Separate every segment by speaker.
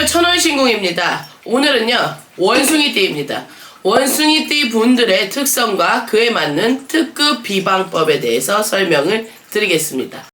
Speaker 1: 천원신공입니다. 오늘은요 원숭이띠입니다. 원숭이띠 분들의 특성과 그에 맞는 특급 비방법에 대해서 설명을 드리겠습니다.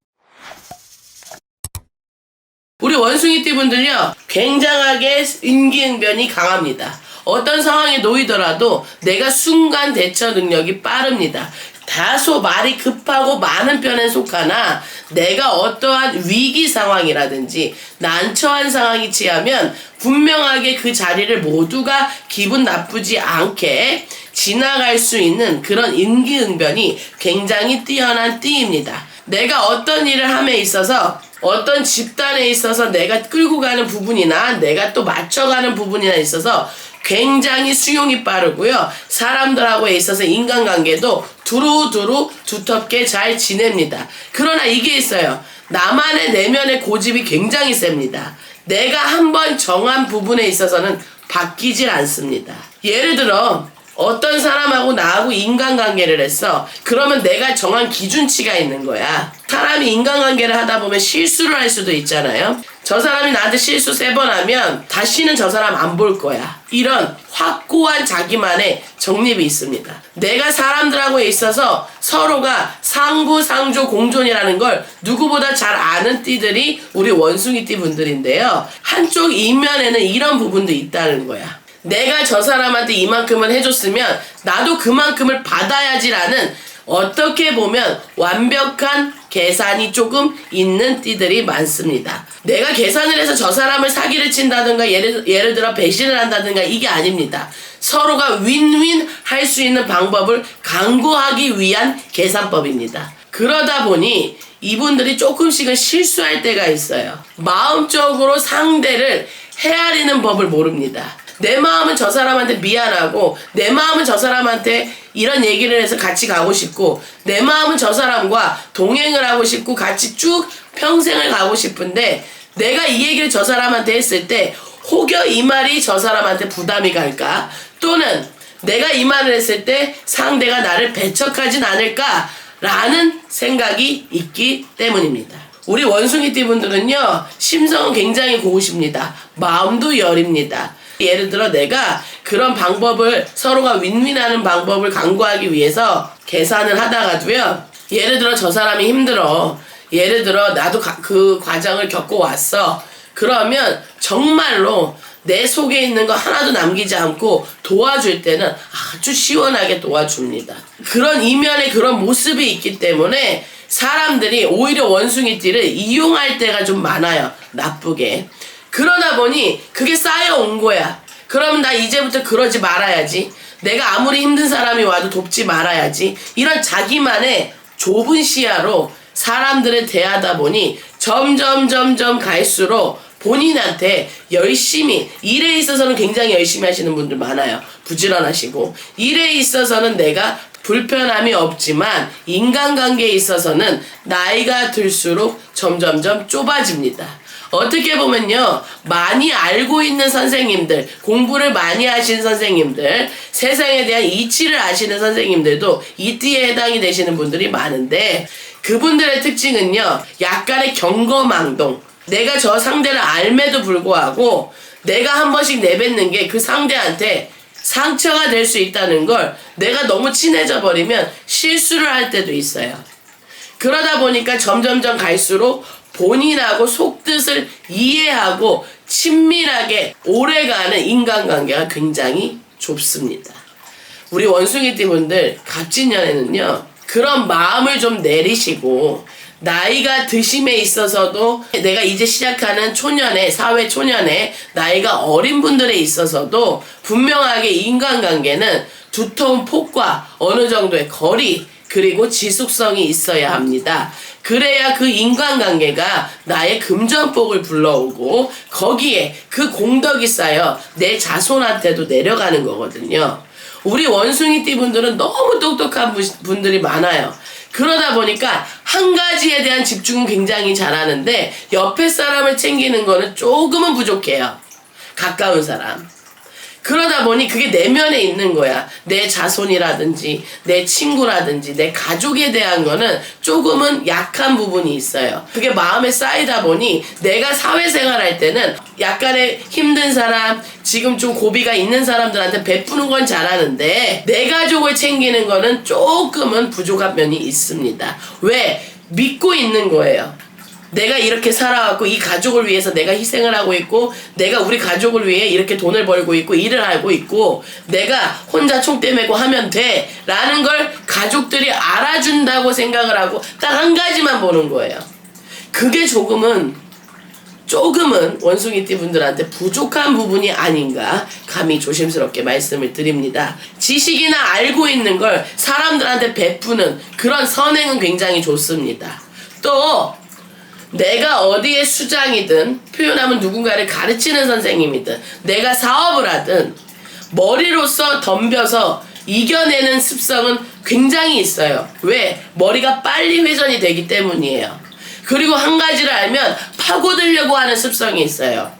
Speaker 1: 우리 원숭이띠 분들요 굉장하게 인기응변이 강합니다. 어떤 상황에 놓이더라도 내가 순간 대처 능력이 빠릅니다. 다소 말이 급하고 많은 편에 속하나 내가 어떠한 위기 상황이라든지 난처한 상황이 취하면 분명하게 그 자리를 모두가 기분 나쁘지 않게 지나갈 수 있는 그런 인기응변이 굉장히 뛰어난 띠입니다. 내가 어떤 일을 함에 있어서 어떤 집단에 있어서 내가 끌고 가는 부분이나 내가 또 맞춰가는 부분이나 있어서 굉장히 수용이 빠르고요. 사람들하고에 있어서 인간관계도 두루두루 두텁게 잘 지냅니다. 그러나 이게 있어요. 나만의 내면의 고집이 굉장히 셉니다. 내가 한번 정한 부분에 있어서는 바뀌질 않습니다. 예를 들어 어떤 사람하고 나하고 인간관계를 했어. 그러면 내가 정한 기준치가 있는 거야. 사람이 인간관계를 하다 보면 실수를 할 수도 있잖아요. 저 사람이 나한테 실수 3번 하면 다시는 저 사람 안 볼 거야. 이런 확고한 자기만의 정립이 있습니다. 내가 사람들하고 있어서 서로가 상부상조 공존이라는 걸 누구보다 잘 아는 띠들이 우리 원숭이띠 분들인데요. 한쪽 이면에는 이런 부분도 있다는 거야. 내가 저 사람한테 이만큼을 해줬으면 나도 그만큼을 받아야지라는 어떻게 보면 완벽한 계산이 조금 있는 띠들이 많습니다. 내가 계산을 해서 저 사람을 사기를 친다든가 예를 들어 배신을 한다든가 이게 아닙니다. 서로가 윈윈 할 수 있는 방법을 강구하기 위한 계산법입니다. 그러다 보니 이분들이 조금씩은 실수할 때가 있어요. 마음적으로 상대를 헤아리는 법을 모릅니다. 내 마음은 저 사람한테 미안하고 내 마음은 저 사람한테 이런 얘기를 해서 같이 가고 싶고 내 마음은 저 사람과 동행을 하고 싶고 같이 쭉 평생을 가고 싶은데 내가 이 얘기를 저 사람한테 했을 때 혹여 이 말이 저 사람한테 부담이 갈까? 또는 내가 이 말을 했을 때 상대가 나를 배척하진 않을까? 라는 생각이 있기 때문입니다. 우리 원숭이띠 분들은요 심성은 굉장히 고우십니다. 마음도 여립니다. 예를 들어 내가 그런 방법을 서로가 윈윈하는 방법을 강구하기 위해서 계산을 하다가도요 예를 들어 저 사람이 힘들어 예를 들어 나도 그 과정을 겪고 왔어 그러면 정말로 내 속에 있는 거 하나도 남기지 않고 도와줄 때는 아주 시원하게 도와줍니다. 그런 이면에 그런 모습이 있기 때문에 사람들이 오히려 원숭이띠를 이용할 때가 좀 많아요. 나쁘게. 그러다 보니 그게 쌓여온 거야. 그러면 나 이제부터 그러지 말아야지. 내가 아무리 힘든 사람이 와도 돕지 말아야지. 이런 자기만의 좁은 시야로 사람들을 대하다 보니 점점 갈수록 본인한테 열심히 일에 있어서는 굉장히 열심히 하시는 분들 많아요. 부지런하시고 일에 있어서는 내가 불편함이 없지만 인간관계에 있어서는 나이가 들수록 점점 좁아집니다. 어떻게 보면요 많이 알고 있는 선생님들 공부를 많이 하신 선생님들 세상에 대한 이치를 아시는 선생님들도 이 띠에 해당이 되시는 분들이 많은데 그분들의 특징은요 약간의 경거망동 내가 저 상대를 알매도 불구하고 내가 한 번씩 내뱉는 게 그 상대한테 상처가 될 수 있다는 걸 내가 너무 친해져 버리면 실수를 할 때도 있어요. 그러다 보니까 점점 갈수록 본인하고 속뜻을 이해하고 친밀하게 오래가는 인간관계가 굉장히 좁습니다. 우리 원숭이띠 분들 갑진년에는요 그런 마음을 좀 내리시고 나이가 드심에 있어서도 내가 이제 시작하는 초년에 사회 초년에 나이가 어린 분들에 있어서도 분명하게 인간관계는 두터운 폭과 어느 정도의 거리 그리고 지속성이 있어야 합니다. 그래야 그 인간관계가 나의 금전복을 불러오고 거기에 그 공덕이 쌓여 내 자손한테도 내려가는 거거든요. 우리 원숭이띠 분들은 너무 똑똑한 분들이 많아요. 그러다 보니까 한 가지에 대한 집중은 굉장히 잘하는데 옆에 사람을 챙기는 거는 조금은 부족해요. 가까운 사람. 그러다 보니 그게 내면에 있는 거야. 내 자손이라든지 내 친구라든지 내 가족에 대한 거는 조금은 약한 부분이 있어요. 그게 마음에 쌓이다 보니 내가 사회생활 할 때는 약간의 힘든 사람, 지금 좀 고비가 있는 사람들한테 베푸는 건 잘하는데 내 가족을 챙기는 거는 조금은 부족한 면이 있습니다. 왜? 믿고 있는 거예요. 내가 이렇게 살아왔고 이 가족을 위해서 내가 희생을 하고 있고 내가 우리 가족을 위해 이렇게 돈을 벌고 있고 일을 하고 있고 내가 혼자 총대 메고 하면 돼 라는 걸 가족들이 알아준다고 생각을 하고 딱 한 가지만 보는 거예요. 그게 조금은 원숭이띠 분들한테 부족한 부분이 아닌가 감히 조심스럽게 말씀을 드립니다. 지식이나 알고 있는 걸 사람들한테 베푸는 그런 선행은 굉장히 좋습니다. 또 내가 어디에 수장이든 표현하면 누군가를 가르치는 선생님이든 내가 사업을 하든 머리로서 덤벼서 이겨내는 습성은 굉장히 있어요. 왜? 머리가 빨리 회전이 되기 때문이에요. 그리고 한 가지를 알면 파고들려고 하는 습성이 있어요.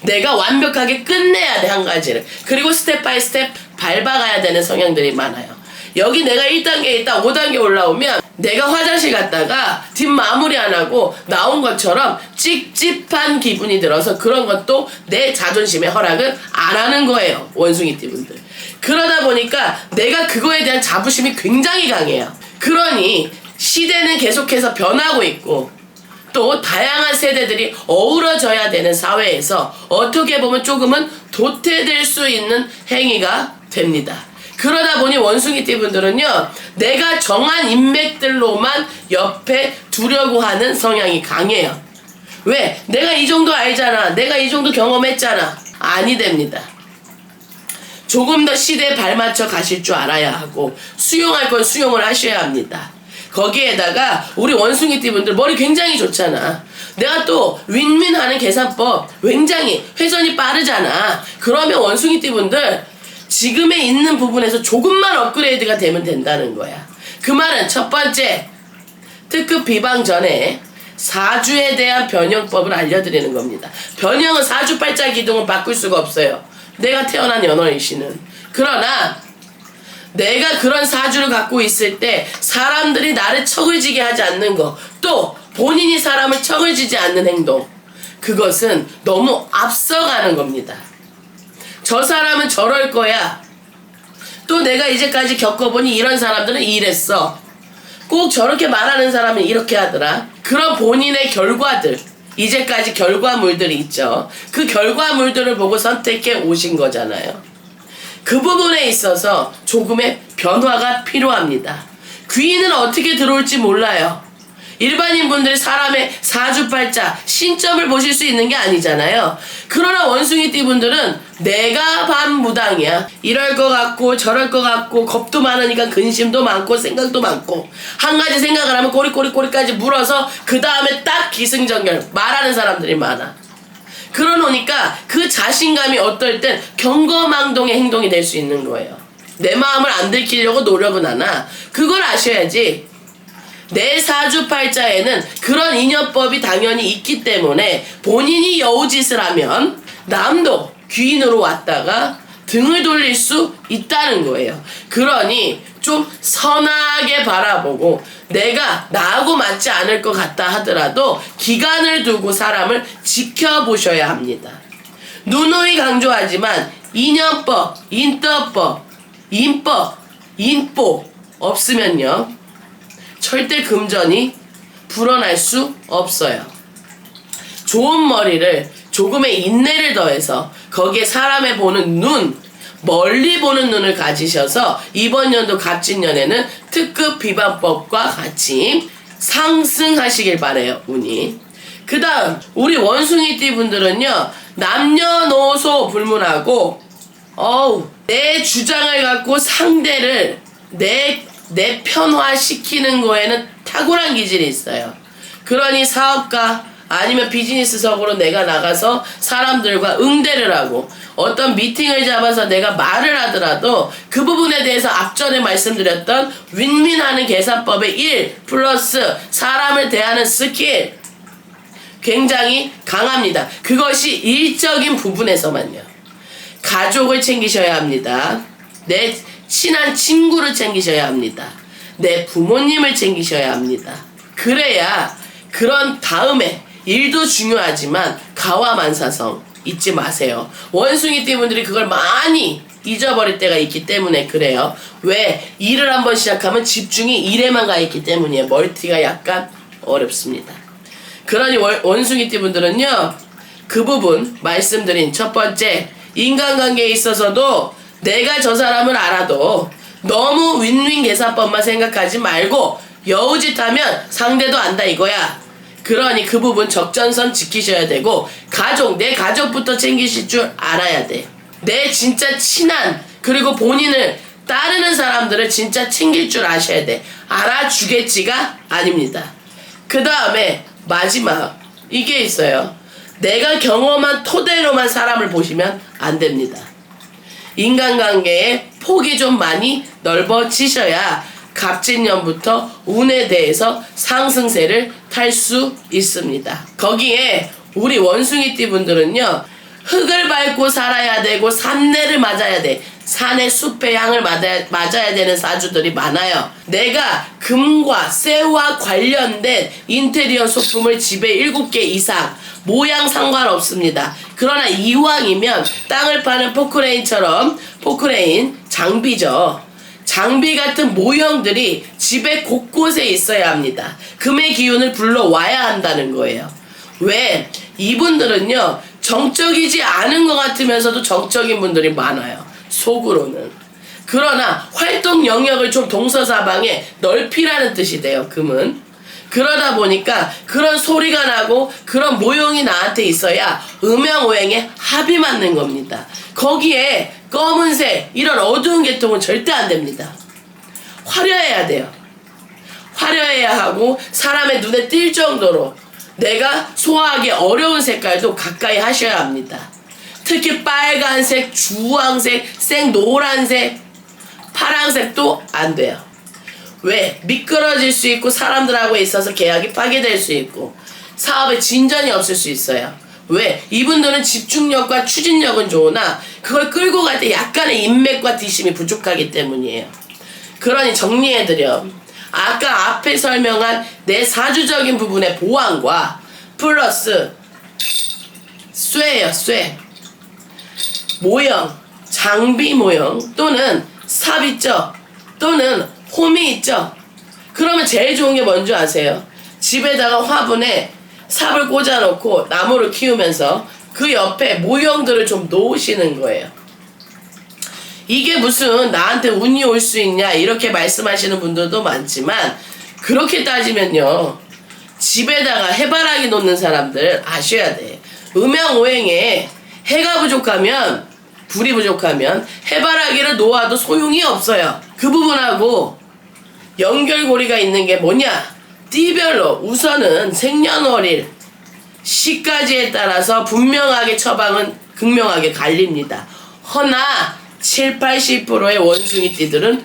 Speaker 1: 내가 완벽하게 끝내야 돼, 한 가지를. 그리고 스텝 바이 스텝 밟아가야 되는 성향들이 많아요. 여기 내가 1단계 있다 5단계 올라오면 내가 화장실 갔다가 뒷마무리 안 하고 나온 것처럼 찝찝한 기분이 들어서 그런 것도 내 자존심에 허락을 안 하는 거예요. 원숭이띠 분들. 그러다 보니까 내가 그거에 대한 자부심이 굉장히 강해요. 그러니 시대는 계속해서 변하고 있고 또 다양한 세대들이 어우러져야 되는 사회에서 어떻게 보면 조금은 도태될 수 있는 행위가 됩니다. 그러다 보니 원숭이띠 분들은요, 내가 정한 인맥들로만 옆에 두려고 하는 성향이 강해요. 왜? 내가 이 정도 알잖아. 내가 이 정도 경험했잖아. 아니 됩니다. 조금 더 시대에 발맞춰 가실 줄 알아야 하고 수용할 건 수용을 하셔야 합니다. 거기에다가 우리 원숭이띠 분들 머리 굉장히 좋잖아. 내가 또 윈윈하는 계산법 굉장히 회전이 빠르잖아. 그러면 원숭이띠 분들 지금에 있는 부분에서 조금만 업그레이드가 되면 된다는 거야. 그 말은 첫 번째, 특급 비방 전에 사주에 대한 변형법을 알려드리는 겁니다. 변형은 사주팔자 기둥은 바꿀 수가 없어요. 내가 태어난 연월일시는. 그러나 내가 그런 사주를 갖고 있을 때 사람들이 나를 척을 지게 하지 않는 거, 또 본인이 사람을 척을 지지 않는 행동, 그것은 너무 앞서가는 겁니다. 저 사람은 저럴 거야. 또 내가 이제까지 겪어보니 이런 사람들은 이랬어. 꼭 저렇게 말하는 사람은 이렇게 하더라. 그런 본인의 결과들, 이제까지 결과물들이 있죠. 그 결과물들을 보고 선택해 오신 거잖아요. 그 부분에 있어서 조금의 변화가 필요합니다. 귀인은 어떻게 들어올지 몰라요. 일반인 분들이 사람의 사주팔자, 신점을 보실 수 있는 게 아니잖아요. 그러나 원숭이띠 분들은 내가 반무당이야. 이럴 것 같고 저럴 것 같고 겁도 많으니까 근심도 많고 생각도 많고 한 가지 생각을 하면 꼬리까지 물어서 그 다음에 딱 기승전결 말하는 사람들이 많아. 그러노니까 그 자신감이 어떨 땐 경거망동의 행동이 될 수 있는 거예요. 내 마음을 안 들키려고 노력은 하나 그걸 아셔야지. 내 사주팔자에는 그런 인연법이 당연히 있기 때문에 본인이 여우짓을 하면 남도 귀인으로 왔다가 등을 돌릴 수 있다는 거예요. 그러니 좀 선하게 바라보고 내가 나하고 맞지 않을 것 같다 하더라도 기간을 두고 사람을 지켜보셔야 합니다. 누누이 강조하지만 인연법, 인덕법, 인법, 인복 없으면요 절대 금전이 불어날 수 없어요. 좋은 머리를 조금의 인내를 더해서 거기에 사람의 보는 눈, 멀리 보는 눈을 가지셔서 이번 연도 갑진년에는 특급 비방법과 같이 상승하시길 바래요. 운이. 그 다음 우리 원숭이띠 분들은요 남녀노소 불문하고 내 주장을 갖고 상대를 내 편화시키는 거에는 탁월한 기질이 있어요. 그러니 사업가 아니면 비즈니스석으로 내가 나가서 사람들과 응대를 하고 어떤 미팅을 잡아서 내가 말을 하더라도 그 부분에 대해서 앞전에 말씀드렸던 윈윈하는 계산법의 1 플러스 사람을 대하는 스킬 굉장히 강합니다. 그것이 일적인 부분에서만요. 가족을 챙기셔야 합니다. 내 친한 친구를 챙기셔야 합니다. 내 부모님을 챙기셔야 합니다. 그래야 그런 다음에 일도 중요하지만 가와만사성 잊지 마세요. 원숭이띠 분들이 그걸 많이 잊어버릴 때가 있기 때문에 그래요. 왜? 일을 한번 시작하면 집중이 일에만 가 있기 때문이에요. 멀티가 약간 어렵습니다. 그러니 원숭이띠 분들은요, 그 부분 말씀드린 첫 번째, 인간관계에 있어서도 내가 저 사람을 알아도 너무 윈윈 계산법만 생각하지 말고 여우짓하면 상대도 안다 이거야. 그러니 그 부분 적전선 지키셔야 되고, 내 가족부터 챙기실 줄 알아야 돼. 내 진짜 친한, 그리고 본인을 따르는 사람들을 진짜 챙길 줄 아셔야 돼. 알아주겠지가 아닙니다. 그 다음에 마지막 이게 있어요. 내가 경험한 토대로만 사람을 보시면 안 됩니다. 인간관계에 폭이 좀 많이 넓어지셔야 갑진년부터 운에 대해서 상승세를 탈 수 있습니다. 거기에 우리 원숭이띠 분들은요, 흙을 밟고 살아야 되고 산내를 맞아야 돼. 산의 숲의 향을 맞아야 되는 사주들이 많아요. 내가 금과 쇠와 관련된 인테리어 소품을 집에 7개 이상, 모양 상관없습니다. 그러나 이왕이면 땅을 파는 포크레인처럼, 포크레인 장비죠. 장비 같은 모형들이 집에 곳곳에 있어야 합니다. 금의 기운을 불러와야 한다는 거예요. 왜? 이분들은요, 정적이지 않은 것 같으면서도 정적인 분들이 많아요. 속으로는. 그러나 활동 영역을 좀 동서사방에 넓히라는 뜻이 돼요. 금은. 그러다 보니까 그런 소리가 나고 그런 모형이 나한테 있어야 음양오행에 합이 맞는 겁니다. 거기에 검은색 이런 어두운 계통은 절대 안 됩니다. 화려해야 돼요. 화려해야 하고 사람의 눈에 띌 정도로 내가 소화하기 어려운 색깔도 가까이 하셔야 합니다. 특히 빨간색, 주황색, 생노란색, 파란색도 안 돼요. 왜? 미끄러질 수 있고 사람들하고 있어서 계약이 파괴될 수 있고 사업에 진전이 없을 수 있어요. 왜? 이분들은 집중력과 추진력은 좋으나 그걸 끌고 갈 때 약간의 인맥과 뒷심이 부족하기 때문이에요. 그러니 정리해드려. 아까 앞에 설명한 내 사주적인 부분의 보완과 플러스 쇠예요. 쇠. 모형, 장비 모형 또는 삽 있죠? 또는 홈이 있죠? 그러면 제일 좋은 게 뭔지 아세요? 집에다가 화분에 삽을 꽂아놓고 나무를 키우면서 그 옆에 모형들을 좀 놓으시는 거예요. 이게 무슨 나한테 운이 올 수 있냐 이렇게 말씀하시는 분들도 많지만, 그렇게 따지면요, 집에다가 해바라기 놓는 사람들 아셔야 돼. 음양오행에 해가 부족하면, 불이 부족하면 해바라기를 놓아도 소용이 없어요. 그 부분하고 연결고리가 있는 게 뭐냐? 띠별로 우선은 생년월일 시까지에 따라서 분명하게 처방은 극명하게 갈립니다. 허나 70~80%의 원숭이띠들은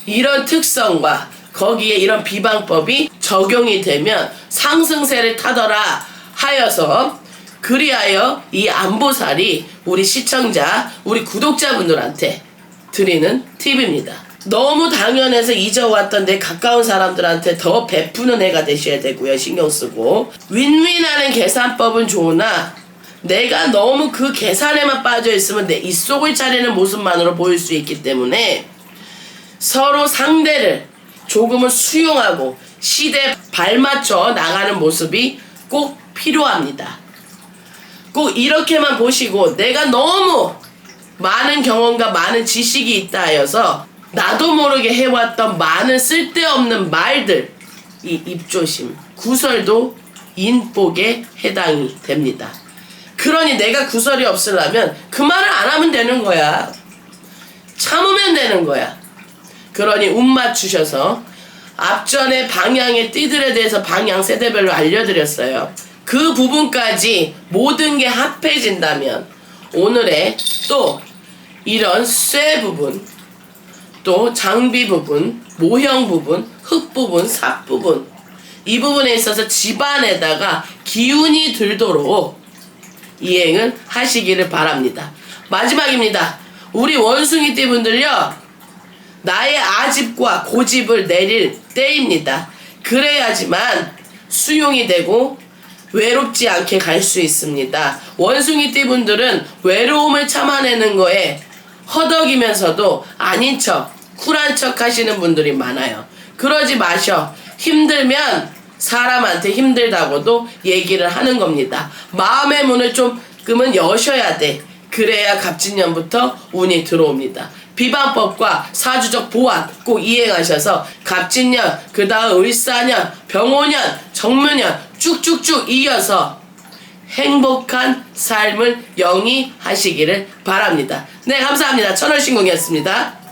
Speaker 1: 이런 특성과 거기에 이런 비방법이 적용이 되면 상승세를 타더라 하여서, 그리하여 이 안보살이 우리 시청자, 우리 구독자분들한테 드리는 팁입니다. 너무 당연해서 잊어왔던 내 가까운 사람들한테 더 베푸는 해가 되셔야 되고요. 신경 쓰고. 윈윈하는 계산법은 좋으나 내가 너무 그 계산에만 빠져 있으면 내 입속을 차리는 모습만으로 보일 수 있기 때문에 서로 상대를 조금은 수용하고 시대에 발맞춰 나가는 모습이 꼭 필요합니다. 꼭 이렇게만 보시고 내가 너무 많은 경험과 많은 지식이 있다 하여서 나도 모르게 해왔던 많은 쓸데없는 말들, 이 입조심, 구설도 인복에 해당이 됩니다. 그러니 내가 구설이 없으려면 그 말을 안 하면 되는 거야. 참으면 되는 거야. 그러니 운 맞추셔서 앞전에 방향의 띠들에 대해서 방향 세대별로 알려드렸어요. 그 부분까지 모든 게 합해진다면 오늘의 또 이런 쇠 부분, 또 장비 부분, 모형 부분, 흙 부분, 삽 부분, 이 부분에 있어서 집안에다가 기운이 들도록 이행을 하시기를 바랍니다. 마지막입니다. 우리 원숭이띠 분들요, 나의 아집과 고집을 내릴 때입니다. 그래야지만 수용이 되고 외롭지 않게 갈 수 있습니다. 원숭이띠 분들은 외로움을 참아내는 거에 허덕이면서도 아닌 척, 쿨한 척 하시는 분들이 많아요. 그러지 마셔. 힘들면 사람한테 힘들다고도 얘기를 하는 겁니다. 마음의 문을 조금은 여셔야 돼. 그래야 갑진년부터 운이 들어옵니다. 비반법과 사주적 보완 꼭 이행하셔서 갑진년, 그 다음 을사년, 병오년, 정묘년 쭉쭉쭉 이어서 행복한 삶을 영위하시기를 바랍니다. 네, 감사합니다. 천월신궁이었습니다.